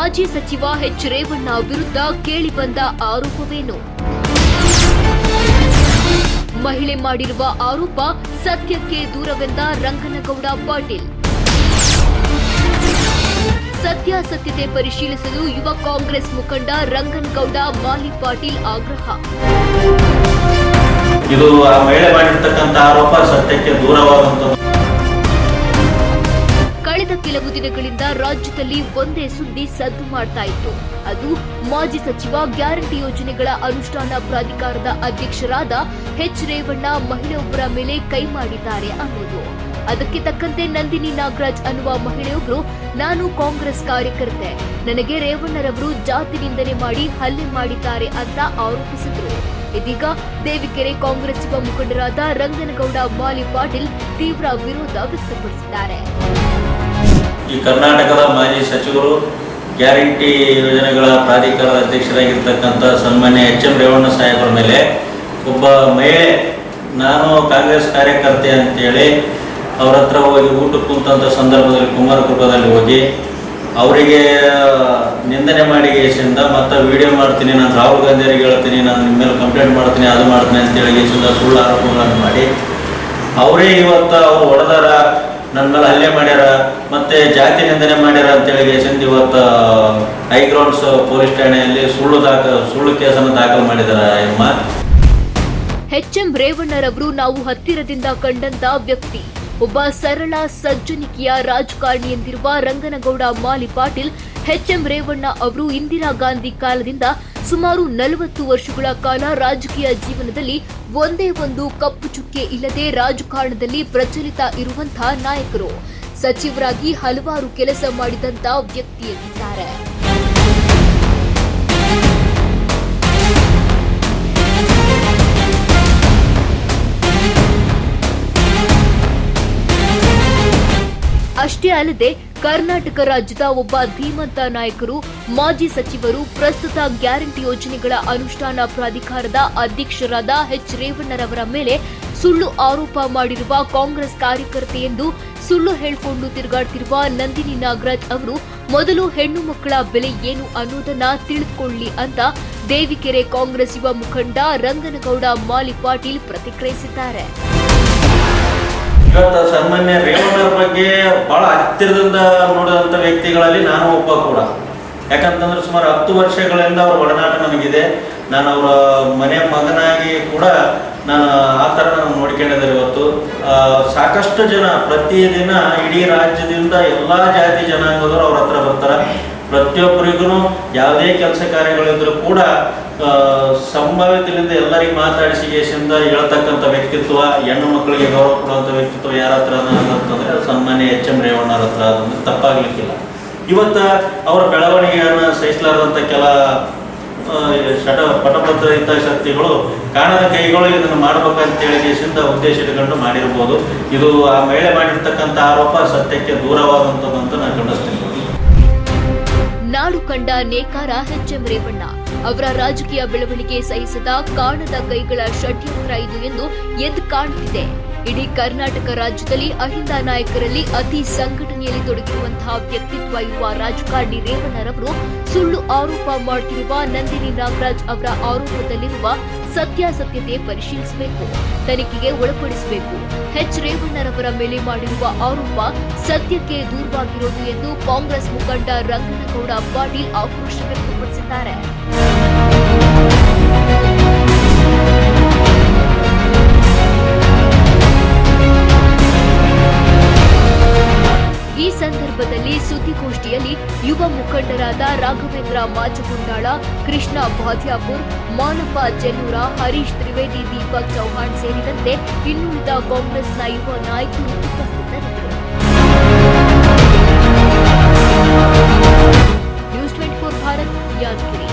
ಮಾಜಿ ಸಚಿವ ಎಚ್ ರೇವಣ್ಣ ವಿರುದ್ಧ ಕೇಳಿಬಂದ ಆರೋಪವೇನು? ಮಹಿಳೆ ಮಾಡಿರುವ ಆರೋಪ ಸತ್ಯಕ್ಕೆ ದೂರವೆಂದ ರಂಗನಗೌಡ ಪಾಟೀಲ್. ಸತ್ಯಾಸತ್ಯತೆ ಪರಿಶೀಲಿಸಲು ಯುವ ಕಾಂಗ್ರೆಸ್ ಮುಖಂಡ ರಂಗನಗೌಡ ಮಾಲಿ ಪಾಟೀಲ್ ಆಗ್ರಹ. ಇದು ಆ ಮಹಿಳೆ ಮಾಡಿರ್ತಕ್ಕಂಥ ಆರೋಪ ಸತ್ಯಕ್ಕೆ ದೂರವಾದಂಥದ್ದು. ಕಳೆದ ಕೆಲವು ದಿನಗಳಿಂದ ರಾಜ್ಯದಲ್ಲಿ ಒಂದೇ ಸುದ್ದಿ ಸದ್ದು ಮಾಡ್ತಾ ಇತ್ತು. ಅದು ಮಾಜಿ ಸಚಿವ ಗ್ಯಾರಂಟಿ ಯೋಜನೆಗಳ ಅನುಷ್ಠಾನ ಪ್ರಾಧಿಕಾರದ ಅಧ್ಯಕ್ಷರಾದ ಎಚ್ ರೇವಣ್ಣ ಮಹಿಳೆಯೊಬ್ಬರ ಮೇಲೆ ಕೈ ಮಾಡಿದ್ದಾರೆ ಅನ್ನೋದು. ಅದಕ್ಕೆ ತಕ್ಕಂತೆ ನಂದಿನಿ ನಾಗರಾಜ್ ಅನ್ನುವ ಮಹಿಳೆಯೊಬ್ಬರು, ನಾನು ಕಾಂಗ್ರೆಸ್ ಕಾರ್ಯಕರ್ತೆ, ನನಗೆ ರೇವಣ್ಣರವರು ಜಾತಿ ನಿಂದನೆ ಮಾಡಿ ಹಲ್ಲೆ ಮಾಡಿದ್ದಾರೆ ಅಂತ ಆರೋಪಿಸಿದ್ರು. ಇದೀಗ ದೇವಿಕೆರೆ ಕಾಂಗ್ರೆಸ್ ಯುವ ಮುಖಂಡರಾದ ರಂಗನಗೌಡ ಮಾಲಿ ಪಾಟೀಲ್ ತೀವ್ರ ವಿರೋಧ ವ್ಯಕ್ತಪಡಿಸಿದ್ದಾರೆ. ಈ ಕರ್ನಾಟಕದ ಮಾಜಿ ಸಚಿವರು ಗ್ಯಾರಂಟಿ ಯೋಜನೆಗಳ ಪ್ರಾಧಿಕಾರದ ಅಧ್ಯಕ್ಷರಾಗಿರ್ತಕ್ಕಂಥ ಸನ್ಮಾನ್ಯ ಎಚ್ ಎಂ ರೇವಣ್ಣ ಸಾಹೇಬರ ಮೇಲೆ ಒಬ್ಬ ಮಹಿಳೆ ನಾನು ಕಾಂಗ್ರೆಸ್ ಕಾರ್ಯಕರ್ತೆ ಅಂತೇಳಿ ಅವ್ರ ಹತ್ರ ಹೋಗಿ ಊಟಕ್ಕೆ ಕುಂತಂಥ ಸಂದರ್ಭದಲ್ಲಿ ಕುಮಾರಕೃಪದಲ್ಲಿ ಹೋಗಿ ಅವರಿಗೆ ನಿಂದನೆ ಮಾಡಿ ಗೇಸಿಂದ ಮತ್ತು ವಿಡಿಯೋ ಮಾಡ್ತೀನಿ, ನಾನು ರಾಹುಲ್ ಗಾಂಧಿಯವರಿಗೆ ಹೇಳ್ತೀನಿ, ನಾನು ನಿಮ್ಮ ಮೇಲೆ ಕಂಪ್ಲೇಂಟ್ ಮಾಡ್ತೀನಿ, ಅದು ಮಾಡ್ತೀನಿ ಅಂತೇಳಿ ಗೇಸಿಂದ ಸುಳ್ಳು ಆರೋಪಗಳನ್ನು ಮಾಡಿ ಅವರೇ ಇವತ್ತು ಅವರು ಹೊಡೆದಾರ, ನನ್ನ ಮೇಲೆ ಹಲ್ಲೆ ಮಾಡ್ಯಾರ, ಮತ್ತು ಜಾತಿ ನಿಂದನೆ ಮಾಡ್ಯಾರ ಅಂತೇಳಿ ಗೇಸಿಂದ ಇವತ್ತು ಹೈಗ್ರೌಂಡ್ಸ್ ಪೊಲೀಸ್ ಠಾಣೆಯಲ್ಲಿ ಸುಳ್ಳು ಕೇಸನ್ನು ದಾಖಲು ಮಾಡಿದ್ದಾರೆ. ಅಮ್ಮ ಎಚ್ ಎಂ ರೇವಣ್ಣರವರು ನಾವು ಹತ್ತಿರದಿಂದ ಕಂಡಂತ ವ್ಯಕ್ತಿ, ಒಬ್ಬ ಸರಳ ಸಜ್ಜನಿಕೆಯ ರಾಜಕಾರಣಿ ಎಂದಿರುವ ರಂಗನಗೌಡ ಮಾಲಿ ಪಾಟೀಲ್, ಎಚ್ ಎಂ ರೇವಣ್ಣ ಅವರು ಇಂದಿರಾ ಗಾಂಧಿ ಕಾಲದಿಂದ ಸುಮಾರು 40 ವರ್ಷಗಳ ಕಾಲ ರಾಜಕೀಯ ಜೀವನದಲ್ಲಿ ಒಂದೇ ಒಂದು ಕಪ್ಪು ಚುಕ್ಕೆ ಇಲ್ಲದೆ ರಾಜಕಾರಣದಲ್ಲಿ ಪ್ರಚಲಿತ ಇರುವಂತಹ ನಾಯಕರು. ಸಚಿವರಾಗಿ ಹಲವಾರು ಕೆಲಸ ಮಾಡಿದಂತ ವ್ಯಕ್ತಿ ಎಂದಿದ್ದಾರೆ. ಅಷ್ಟೇ ಅಲ್ಲದೆ ಕರ್ನಾಟಕ ರಾಜ್ಯದ ಒಬ್ಬ ಧೀಮಂತ ನಾಯಕರು, ಮಾಜಿ ಸಚಿವರು, ಪ್ರಸ್ತುತ ಗ್ಯಾರಂಟಿ ಯೋಜನೆಗಳ ಅನುಷ್ಠಾನ ಪ್ರಾಧಿಕಾರದ ಅಧ್ಯಕ್ಷರಾದ ಎಚ್ ರೇವಣ್ಣರವರ ಮೇಲೆ ಸುಳ್ಳು ಆರೋಪ ಮಾಡಿರುವ ಕಾಂಗ್ರೆಸ್ ಕಾರ್ಯಕರ್ತೆ ಎಂದು ಸುಳ್ಳು ಹೇಳಿಕೊಂಡು ತಿರುಗಾಡ್ತಿರುವ ನಂದಿನಿ ನಾಗರಾಜ್ ಅವರು ಮೊದಲು ಹೆಣ್ಣು ಮಕ್ಕಳ ಬೆಲೆ ಏನು ಅನ್ನೋದನ್ನ ತಿಳಿದುಕೊಳ್ಳಿ ಅಂತ ದೇವಿಕೆರೆ ಕಾಂಗ್ರೆಸ್ ಯುವ ಮುಖಂಡ ರಂಗನಗೌಡ ಮಾಲಿ ಪಾಟೀಲ್ ಪ್ರತಿಕ್ರಿಯಿಸಿದ್ದಾರೆ. ಇವತ್ತು ಸನ್ಮಾನ್ಯ ರೇವಣ್ಣರ ಬಗ್ಗೆ ಬಹಳ ಹತ್ತಿರದಿಂದ ನೋಡಿದಂಥ ವ್ಯಕ್ತಿಗಳಲ್ಲಿ ನಾನು ಒಬ್ಬ ಕೂಡ. ಯಾಕಂತಂದ್ರೆ ಸುಮಾರು 10 ವರ್ಷಗಳಿಂದ ಅವರ ಒಡನಾಟ ನನಗಿದೆ. ನಾನು ಅವರ ಮನೆ ಮಗನಾಗಿ ಕೂಡ ನಾನು ಆ ಥರ ನಾನು ನೋಡ್ಕೊಂಡಿದ್ದಾರೆ. ಇವತ್ತು ಸಾಕಷ್ಟು ಜನ ಪ್ರತಿದಿನ ಇಡೀ ರಾಜ್ಯದಿಂದ ಎಲ್ಲ ಜಾತಿ ಜನಾಂಗದವರು ಅವ್ರ ಹತ್ರ ಬರ್ತಾರೆ. ಪ್ರತಿಯೊಬ್ಬರಿಗೂ ಯಾವುದೇ ಕೆಲಸ ಕಾರ್ಯಗಳಿದ್ರೂ ಕೂಡ ಸಂಭಾವ್ಯತೆಯಿಂದ ಎಲ್ಲರಿಗೆ ಮಾತಾಡಿಸಿಗೆಸಿಂದ ಹೇಳ್ತಕ್ಕಂಥ ವ್ಯಕ್ತಿತ್ವ, ಹೆಣ್ಣು ಮಕ್ಕಳಿಗೆ ಗೌರವ ಕೊಡುವಂಥ ವ್ಯಕ್ತಿತ್ವ ಯಾರ ಹತ್ರ ಅಂತಂದರೆ ಸನ್ಮಾನ್ಯ ಎಚ್ ಎಂ ರೇವಣ್ಣರ ಹತ್ರ, ಅದನ್ನು ತಪ್ಪಾಗಲಿಕ್ಕಿಲ್ಲ. ಇವತ್ತು ಅವರ ಬೆಳವಣಿಗೆಯನ್ನು ಸಹಿಸಲಾರದಂಥ ಕೆಲ ಪಟಭದ್ರ ಹಿತಾಸಕ್ತಿಗಳು, ಕಾಣದ ಕೈಗಳು ಇದನ್ನು ಮಾಡಬೇಕಂತೇಳಿ ದೇಶದಿಂದ ಉದ್ದೇಶ ಇಟ್ಕೊಂಡು ಮಾಡಿರ್ಬೋದು. ಇದು ಆ ಮಹಿಳೆ ಮಾಡಿರ್ತಕ್ಕಂಥ ಆರೋಪ ಸತ್ಯಕ್ಕೆ ದೂರವಾದಂಥದ್ದು ಅಂತ ನಾನು ಖಂಡಿಸ್ತೀನಿ. ನಾಡು ಕಂಡ ನೇಕಾರ ಎಚ್ ಎಂ ರೇವಣ್ಣ ಅವರ ರಾಜಕೀಯ ಬೆಳವಣಿಗೆ ಸಹಿಸದ ಕಾಣದ ಕೈಗಳ ಷಡ್ಯಂತ್ರ ಇದು ಎಂದು ಎದ್ದು ಕಾಣುತ್ತಿದೆ. ಇಡೀ ಕರ್ನಾಟಕ ರಾಜ್ಯದಲ್ಲಿ ಅಹಿಂದ ನಾಯಕರಲ್ಲಿ ಅತಿ ಸಂಘಟನೆಯಲ್ಲಿ ತೊಡಗಿರುವಂತಹ ವ್ಯಕ್ತಿತ್ವ ಇರುವ ರಾಜಕಾರಣಿ ರೇವಣ್ಣರವರು ಸುಳ್ಳು ಆರೋಪ ಮಾಡುತ್ತಿರುವ ನಂದಿನಿ ನಾಗರಾಜ್ ಅವರ ಆರೋಪದಲ್ಲಿರುವ ಸತ್ಯಾಸತ್ಯತೆ ಪರಿಶೀಲಿಸಬೇಕು, ತನಿಖೆಗೆ ಒಳಪಡಿಸಬೇಕು. ಎಚ್ ರೇವಣ್ಣರವರ ಮೇಲೆ ಮಾಡಿರುವ ಆರೋಪ ಸತ್ಯಕ್ಕೆ ದೂರವಾಗಿರೋದು ಎಂದು ಕಾಂಗ್ರೆಸ್ ಮುಖಂಡ ರಂಗನಗೌಡ ಪಾಟೀಲ್ ಆಕ್ರೋಶ ವ್ಯಕ್ತಪಡಿಸಿದ್ದಾರೆ. ಈ ಸಂದರ್ಭದಲ್ಲಿ ಸುದ್ದಿಗೋಷ್ಠಿಯಲ್ಲಿ ಯುವ ಮುಖಂಡರಾದ ರಾಘವೇಂದ್ರ ಮಾಚಗುಂಡಾಳ, ಕೃಷ್ಣ ಬಾದ್ಯಾಪುರ್, ಮಾನಪ್ಪ ಜನ್ನೂರ, ಹರೀಶ್ ತ್ರಿವೇದಿ, ದೀಪಕ್ ಚೌಹಾಣ್ ಸೇರಿದಂತೆ ಇನ್ನುಳಿದ ಕಾಂಗ್ರೆಸ್ನ ಯುವ ನಾಯಕರು ಉಪಸ್ಥಿತರಿದ್ದರು. ನ್ಯೂಸ್ 24 ಭಾರತ್, ಯಾದಗಿರಿ.